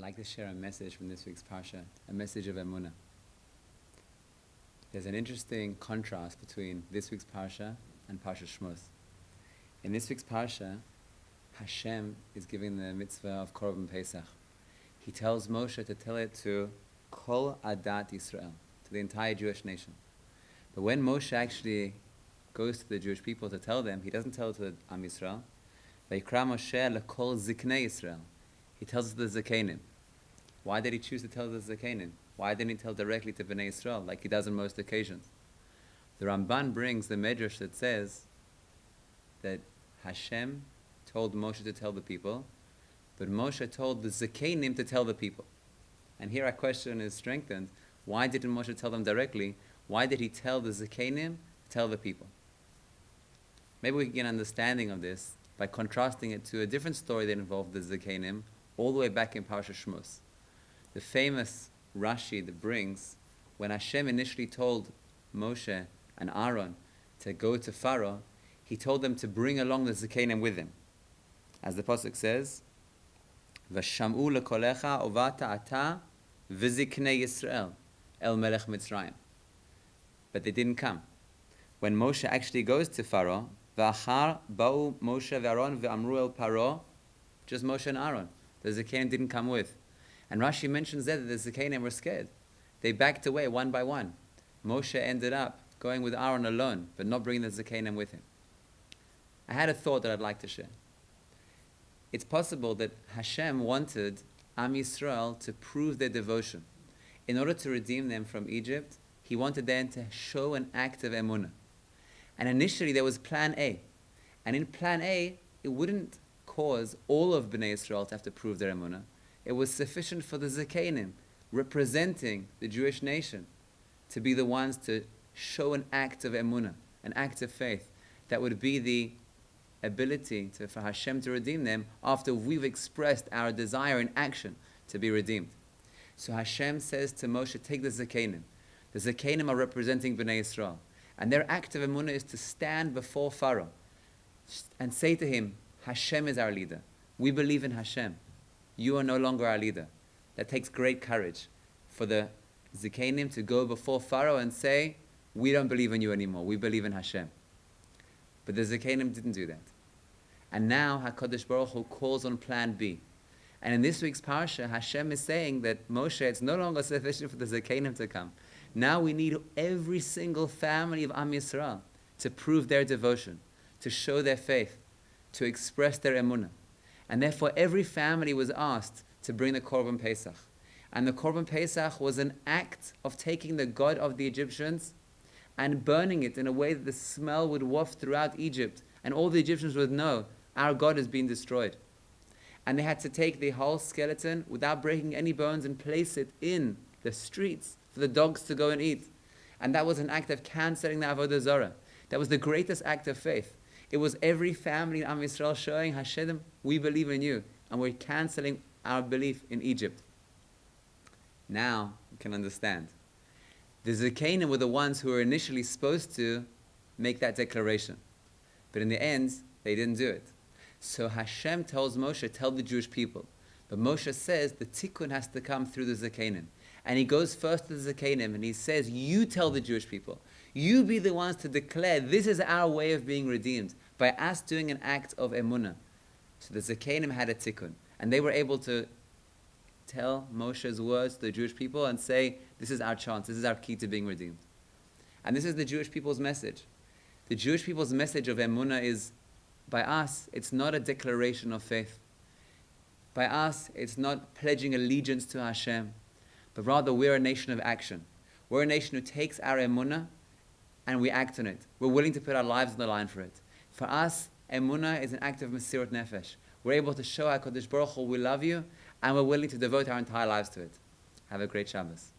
like to share a message from this week's Parsha, a message of Emunah. There's an interesting contrast between this week's Parsha and Parsha Shmos. In this week's Parsha, Hashem is giving the mitzvah of Korban Pesach. He tells Moshe to tell it to Kol Adat Yisrael, to the entire Jewish nation. But when Moshe actually goes to the Jewish people to tell them, he doesn't tell it to Am Yisrael. Vayikra Moshe lekol ziknei Yisrael. He tells it to the Zakenim. Why did he choose to tell the Zakenim? Why didn't he tell directly to Bnei Yisrael, like he does on most occasions? The Ramban brings the Medrash that says that Hashem told Moshe to tell the people, but Moshe told the Zakenim to tell the people. And here our question is strengthened. Why didn't Moshe tell them directly? Why did he tell the Zakenim to tell the people? Maybe we can get an understanding of this by contrasting it to a different story that involved the Zakenim all the way back in Parashat Shmos. The famous Rashi that brings, when Hashem initially told Moshe and Aaron to go to Pharaoh, he told them to bring along the Zakenim with him. As the Pasuk says, V'sham'u lekolecha ovata ata v'ziknei Yisrael el melech Mitzrayim. But they didn't come. When Moshe actually goes to Pharaoh, V'achar ba'u Moshe v'Aaron v'amru el Paro, just Moshe and Aaron. The Zakenim didn't come with. And Rashi mentions there that the Zakenim were scared. They backed away one by one. Moshe ended up going with Aaron alone, but not bringing the Zakenim with him. I had a thought that I'd like to share. It's possible that Hashem wanted Am Yisrael to prove their devotion. In order to redeem them from Egypt, he wanted them to show an act of emunah. And initially there was plan A. And in plan A, it wouldn't cause all of Bnei Yisrael to have to prove their emunah. It was sufficient for the Zakenim, representing the Jewish nation, to be the ones to show an act of emunah, an act of faith, that would be the ability for Hashem to redeem them after we've expressed our desire in action to be redeemed. So Hashem says to Moshe, take the Zakenim. The Zakenim are representing Bnei Yisrael. And their act of emunah is to stand before Pharaoh and say to him, Hashem is our leader. We believe in Hashem. You are no longer our leader. That takes great courage for the Zakenim to go before Pharaoh and say, we don't believe in you anymore. We believe in Hashem. But the Zakenim didn't do that. And now HaKadosh Baruch Hu calls on plan B. And in this week's Parsha, Hashem is saying that Moshe, it's no longer sufficient for the Zakenim to come. Now we need every single family of Am Yisrael to prove their devotion, to show their faith, to express their emunah. And therefore every family was asked to bring the Korban Pesach. And the Korban Pesach was an act of taking the God of the Egyptians and burning it in a way that the smell would waft throughout Egypt, and all the Egyptians would know our God has been destroyed. And they had to take the whole skeleton without breaking any bones and place it in the streets for the dogs to go and eat. And that was an act of cancelling the Avodah Zarah. That was the greatest act of faith. It was every family in Am Yisrael showing, Hashem, we believe in you, and we're cancelling our belief in Egypt. Now you can understand. The Zakenim were the ones who were initially supposed to make that declaration. But in the end, they didn't do it. So Hashem tells Moshe, tell the Jewish people. But Moshe says the tikkun has to come through the Zakenim. And he goes first to the Zakenim and he says, you tell the Jewish people. You be the ones to declare this is our way of being redeemed by us doing an act of emunah. So the Zakenim had a tikkun. And they were able to tell Moshe's words to the Jewish people and say, this is our chance, this is our key to being redeemed. And this is the Jewish people's message. The Jewish people's message of emunah is, by us, it's not a declaration of faith. By us, it's not pledging allegiance to Hashem, but rather we're a nation of action. We're a nation who takes our emunah and we act on it. We're willing to put our lives on the line for it. For us, emunah is an act of Mesirut Nefesh. We're able to show HaKadosh Baruch Hu we love you, and we're willing to devote our entire lives to it. Have a great Shabbos.